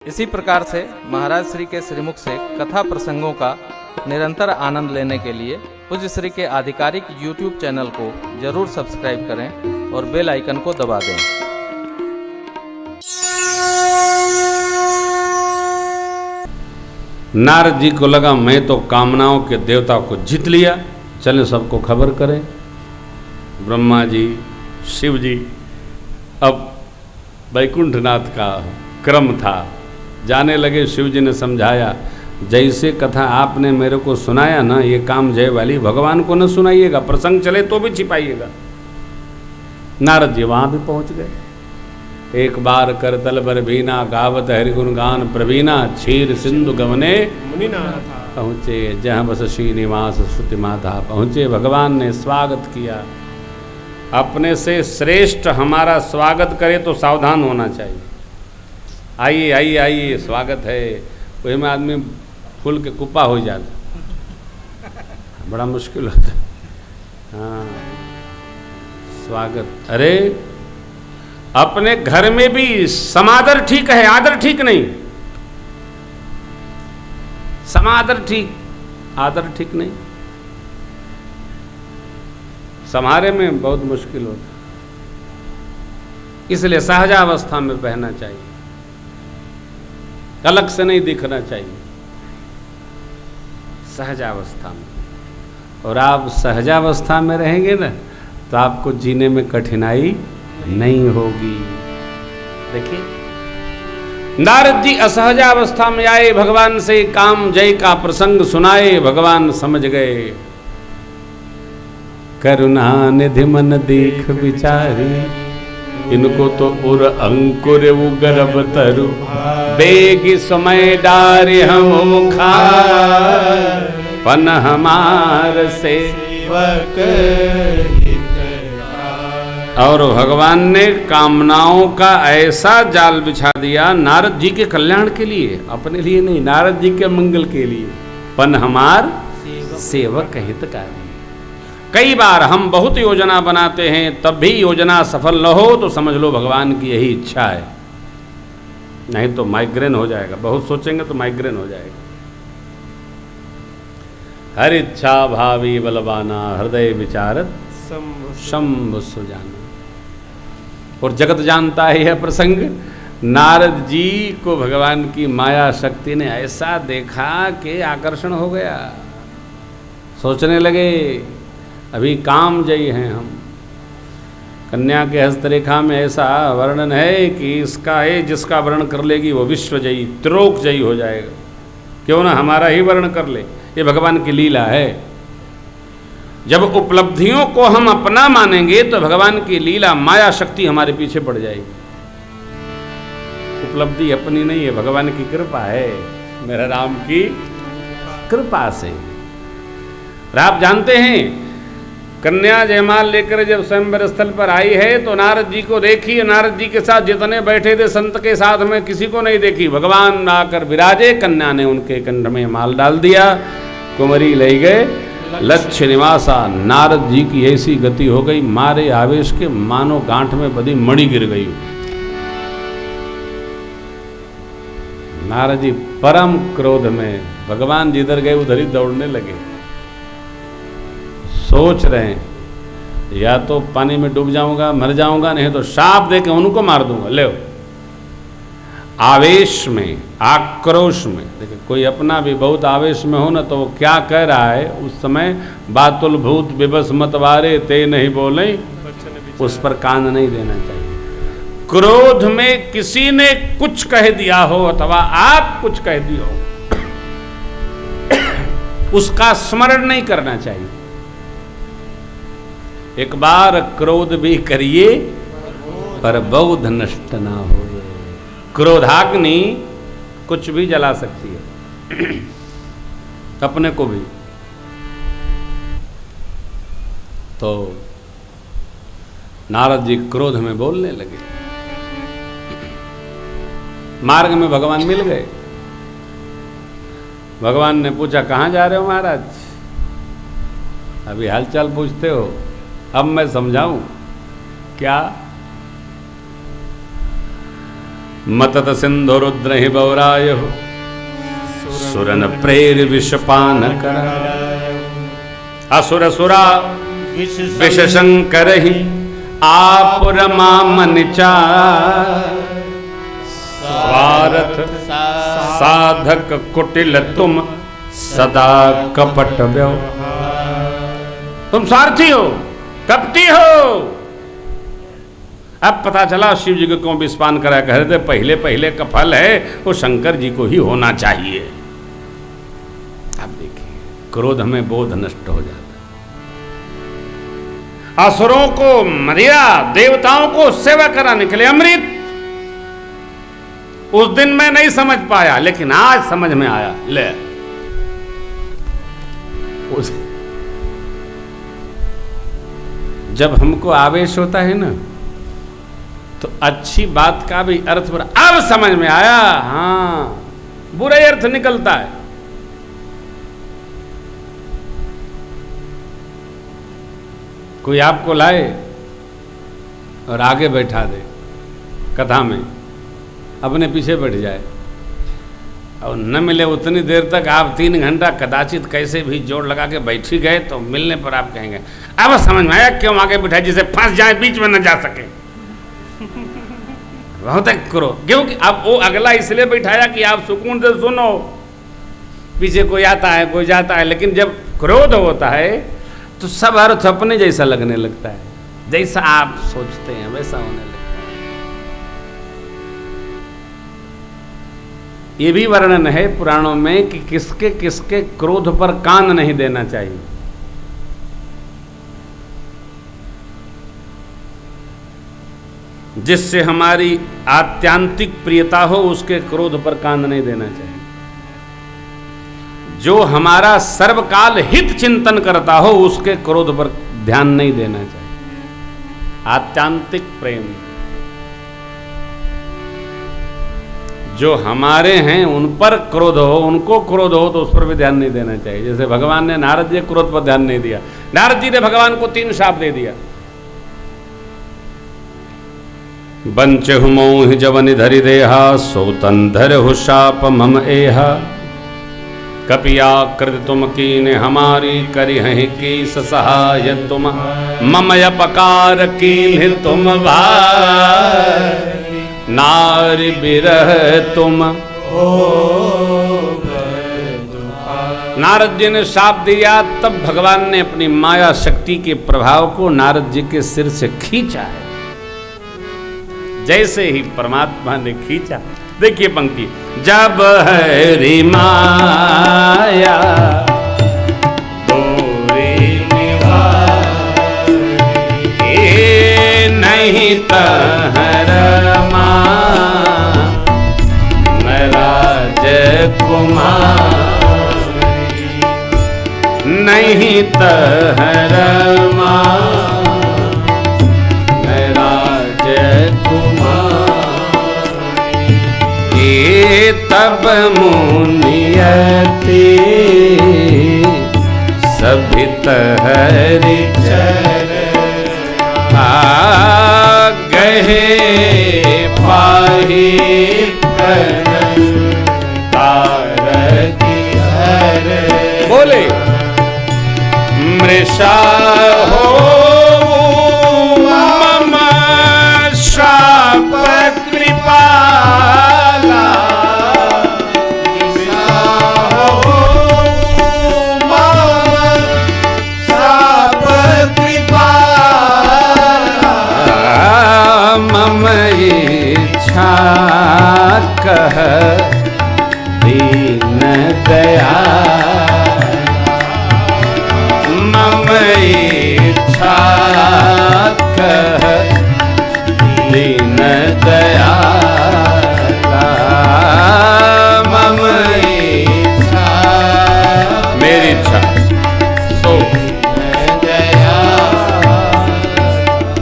इसी प्रकार से महाराज श्री के श्रीमुख से कथा प्रसंगों का निरंतर आनंद लेने के लिए पूज्य श्री के आधिकारिक YouTube चैनल को जरूर सब्सक्राइब करें और बेल आइकन को दबा दें। नारद जी को लगा मैं तो कामनाओं के देवता को जीत लिया, चले सबको खबर करें। ब्रह्मा जी, शिव जी, अब वैकुंठनाथ का क्रम था, जाने लगे। शिव जी ने समझाया, जैसे कथा आपने मेरे को सुनाया ना, ये काम जय वाली भगवान को न सुनाइएगा, प्रसंग चले तो भी छिपाइएगा। नारद जी वहां भी पहुंच गए। एक बार करतल बर बीना, गावत हरिगुण गान प्रवीणा, क्षीर सिंधु गवने पहुँचे, जहाँ बस श्रीनिवास श्रुति माता पहुँचे। भगवान ने स्वागत किया। अपने से श्रेष्ठ हमारा स्वागत करे तो सावधान होना चाहिए। आइए आइए आइए, स्वागत है, वही में आदमी फूल के कुप्पा हो जाता, बड़ा मुश्किल होता। हाँ, स्वागत। अरे अपने घर में भी समादर ठीक है, आदर ठीक नहीं। समादर ठीक, आदर ठीक नहीं। समारे में बहुत मुश्किल होता, इसलिए सहजावस्था में बहना चाहिए, अलग से नहीं दिखना चाहिए, सहजावस्था में। और आप सहजावस्था में रहेंगे ना तो आपको जीने में कठिनाई नहीं होगी। देखिए, नारद जी असहजावस्था में आए, भगवान से काम जय का प्रसंग सुनाए। भगवान समझ गए, करुणा निधि मन देख विचारी, इनको तो उर अंकुर गर्भ तरु, बेगी समय डारे हम खार, पन हमार सेवक। और भगवान ने कामनाओं का ऐसा जाल बिछा दिया नारद जी के कल्याण के लिए, अपने लिए नहीं, नारद जी के मंगल के लिए। पन हमार सेवक हितकारी। कई बार हम बहुत योजना बनाते हैं, तब भी योजना सफल न हो तो समझ लो भगवान की यही इच्छा है, नहीं तो माइग्रेन हो जाएगा। बहुत सोचेंगे तो माइग्रेन हो जाएगा। हर इच्छा भावी बलवाना, हृदय विचारत शंभु सुजाना। और जगत जानता है यह प्रसंग। नारद जी को भगवान की माया शक्ति ने ऐसा देखा कि आकर्षण हो गया। सोचने लगे, अभी काम जयी हैं हम। कन्या के हस्तरेखा में ऐसा वर्णन है कि इसका है, जिसका वर्ण कर लेगी वो विश्व जयी, त्रिलोक जयी हो जाएगा। क्यों ना हमारा ही वर्ण कर ले, ये भगवान की लीला है। जब उपलब्धियों को हम अपना मानेंगे तो भगवान की लीला, माया शक्ति हमारे पीछे पड़ जाएगी। उपलब्धि अपनी नहीं है, भगवान की कृपा है, मेरा राम की कृपा से। और आप जानते हैं, कन्या जयमाल लेकर जब स्वयंवर स्थल पर आई है तो नारद जी को देखी। नारद जी के साथ जितने बैठे थे संत के साथ में किसी को नहीं देखी। भगवान आकर विराजे, कन्या ने उनके कंठ में माल डाल दिया, कुंवरी ले गए लक्ष्य निवासा। नारद जी की ऐसी गति हो गई, मारे आवेश के मानो गांठ में बधी मणि गिर गई। नारद जी परम क्रोध में, भगवान जिधर गए उधर ही दौड़ने लगे। सोच रहे हैं, या तो पानी में डूब जाऊंगा, मर जाऊंगा, नहीं तो शाप देके उनको मार दूंगा। ले आवेश में, आक्रोश में। देखिए, कोई अपना भी बहुत आवेश में हो ना तो वो क्या कह रहा है उस समय, बातुल भूत विवश मतवारे ते नहीं बोले, उस पर कान नहीं देना चाहिए। क्रोध में किसी ने कुछ कह दिया हो अथवा आप कुछ कह दिया हो, उसका स्मरण नहीं करना चाहिए। एक बार क्रोध भी करिए पर बोध नष्ट ना हो। क्रोधाग्नि कुछ भी जला सकती है, अपने को भी। तो नारद जी क्रोध में बोलने लगे। मार्ग में भगवान मिल गए। भगवान ने पूछा, कहाँ जा रहे हो महाराज? अभी हालचाल पूछते हो, अब मैं समझाऊं क्या? मतत सिंधु रुद्र ही बौराय हो सुरन प्रेर विषपान कर असुर सुरा विष शंकर ही आप रमा मन चार स्वार्थ साधक कुटिल तुम सदा कपट व्यवहार। तुम स्वार्थी हो, कपटी हो। अब पता चला शिव जी को क्यों विषपान करा कह रहे थे, पहले पहले का फल है वो शंकर जी को ही होना चाहिए। अब देखिए क्रोध में बोध नष्ट हो जाता है। असुरों को मदिरा, देवताओं को सेवा कराने के लिए अमृत। उस दिन मैं नहीं समझ पाया, लेकिन आज समझ में आया। ले जब हमको आवेश होता है ना, तो अच्छी बात का भी अर्थ बुरा अब समझ में आया। हाँ, बुरा अर्थ निकलता है। कोई आपको लाए और आगे बैठा दे कथा में, अपने पीछे बैठ जाए और न मिले उतनी देर तक आप 3 घंटा कदाचित कैसे भी जोड़ लगा के बैठ ही गए, तो मिलने पर आप कहेंगे अब समझ में आया क्यों आगे बिठाए, जिसे फंस जाए बीच में न जा सके। बहुत करो, क्योंकि अब वो अगला इसलिए बैठाया कि आप सुकून से सुनो। पीछे कोई आता है कोई जाता है, लेकिन जब क्रोध होता है तो सब अर्थ अपने जैसा लगने लगता है, जैसा आप सोचते हैं वैसा होने लगता है। ये भी वर्णन है पुराणों में कि किसके किसके क्रोध पर कान नहीं देना चाहिए। जिससे हमारी आत्यांतिक प्रियता हो उसके क्रोध पर कान नहीं देना चाहिए। जो हमारा सर्वकाल हित चिंतन करता हो उसके क्रोध पर ध्यान नहीं देना चाहिए। आत्यांतिक प्रेम जो हमारे हैं उन पर क्रोध हो, उनको क्रोध हो तो उस पर भी ध्यान नहीं देना चाहिए। जैसे भगवान ने नारद जी क्रोध पर ध्यान नहीं दिया, नारद जी ने भगवान को 3 शाप दे दिया। बंचहु मोहि जवनि धरि देहा, सोतन धरहु शाप मम एहा। कपिया कृत तुम कीने हमारी, करि हैं कीस सहाय तुम। मम अपकार कीन्ह तुम भाई, नारि बिरह तुम हो। नारद जी ने शाप दिया, तब भगवान ने अपनी माया शक्ति के प्रभाव को नारद जी के सिर से खींचा है। जैसे ही परमात्मा ने खींचा, देखिए पंक्ति, जब हरि माया दोरी निभाई, नहीं तहर कुमार, नहीं तहर राज कुमार। ये तब मुनियति सभी तहरि चरण, आ गहे पाही बोले मृषा हो मम शाप कृपाला, हो मम शाप कृपाला, मम इच्छा कह दीन दया, मम इच्छा कह दीन दया, मम इच्छा, मेरी इच्छा सो दया।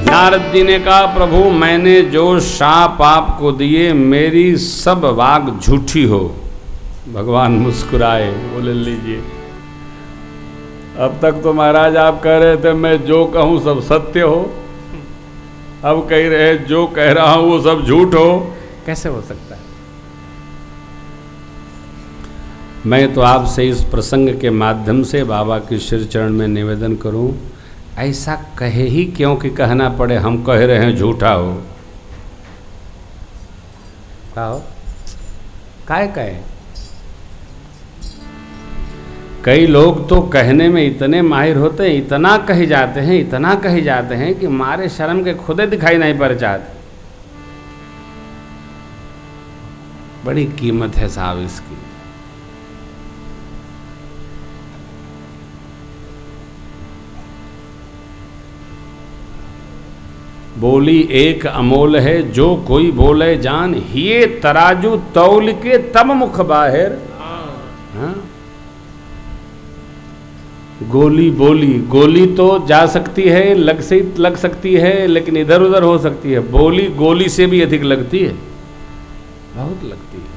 नारद जी ने कहा, प्रभु मैंने जो शाप आपको दिए मेरी सब वाग झूठी हो। भगवान मुस्कुराए, बोले लीजिए, अब तक तो महाराज आप कह रहे थे मैं जो कहूँ सब सत्य हो, अब कह रहे जो कह रहा हूँ वो सब झूठ हो। कैसे हो सकता है? मैं तो आपसे इस प्रसंग के माध्यम से बाबा के श्री चरण में निवेदन करूं, ऐसा कहे ही क्यों कि कहना पड़े हम कह रहे हैं झूठा हो। क्या हो? काय कहे? कई लोग तो कहने में इतने माहिर होते हैं, इतना कहे जाते हैं, इतना कहे जाते हैं कि मारे शर्म के खुदे दिखाई नहीं पड़ जाते। बड़ी कीमत है साहब इसकी। बोली एक अमोल है जो कोई बोले जान, ये तराजू तौल के तब मुख बाहिर। हाँ? गोली बोली, गोली तो जा सकती है, लग सकती है, लेकिन इधर उधर हो सकती है। बोली गोली से भी अधिक लगती है, बहुत लगती है।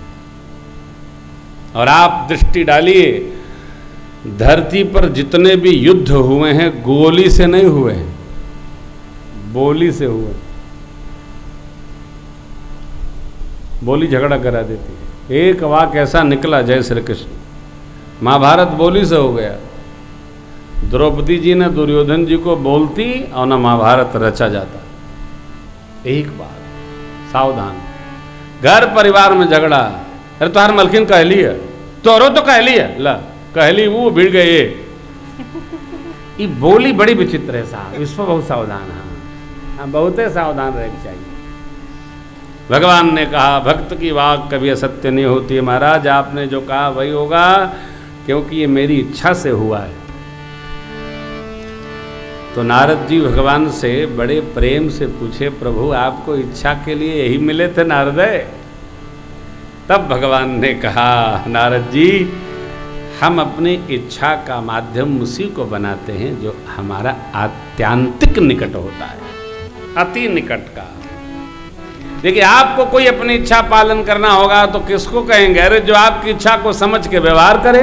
और आप दृष्टि डालिए, धरती पर जितने भी युद्ध हुए हैं गोली से नहीं हुए हैं, बोली से हुए। बोली झगड़ा करा देती है। एक वाक्य ऐसा निकला जय श्री कृष्ण, महाभारत बोली से हो गया। द्रौपदी जी ने दुर्योधन जी को बोलती और ना महाभारत रचा जाता। एक बार सावधान, घर परिवार में झगड़ा, अरे तुम्हार मलखिन कहली है, तोरो तो कहली है, ला कहली वो भिड़ गए। ये बोली बड़ी विचित्र है साहब, इस पर बहुत सावधान है। हाँ, बहुत सावधान रहना चाहिए। भगवान ने कहा भक्त की वाक कभी असत्य नहीं होती है। महाराज आपने जो कहा वही होगा, क्योंकि ये मेरी इच्छा से हुआ है। तो नारद जी भगवान से बड़े प्रेम से पूछे, प्रभु आपको इच्छा के लिए यही मिले थे नारद? तब भगवान ने कहा, नारद जी हम अपनी इच्छा का माध्यम उसी को बनाते हैं जो हमारा आत्यांतिक निकट होता है, अति निकट का। देखिए आपको कोई अपनी इच्छा पालन करना होगा तो किसको कहेंगे? अरे जो आपकी इच्छा को समझ के व्यवहार करे।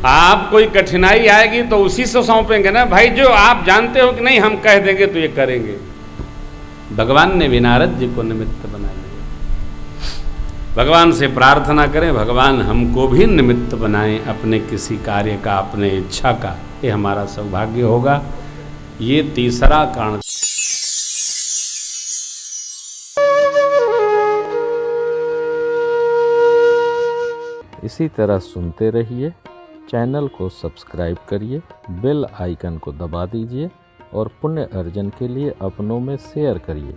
आप कोई कठिनाई आएगी तो उसी से सौंपेंगे ना भाई, जो आप जानते हो कि नहीं हम कह देंगे तो ये करेंगे। भगवान ने भी नारद जी को निमित्त बना लिया। भगवान से प्रार्थना करें, भगवान हमको भी निमित्त बनाएं अपने किसी कार्य का, अपने इच्छा का, ये हमारा सौभाग्य होगा। ये तीसरा कारण। इसी तरह सुनते रहिए, चैनल को सब्सक्राइब करिए, बेल आइकन को दबा दीजिए और पुण्य अर्जन के लिए अपनों में शेयर करिए।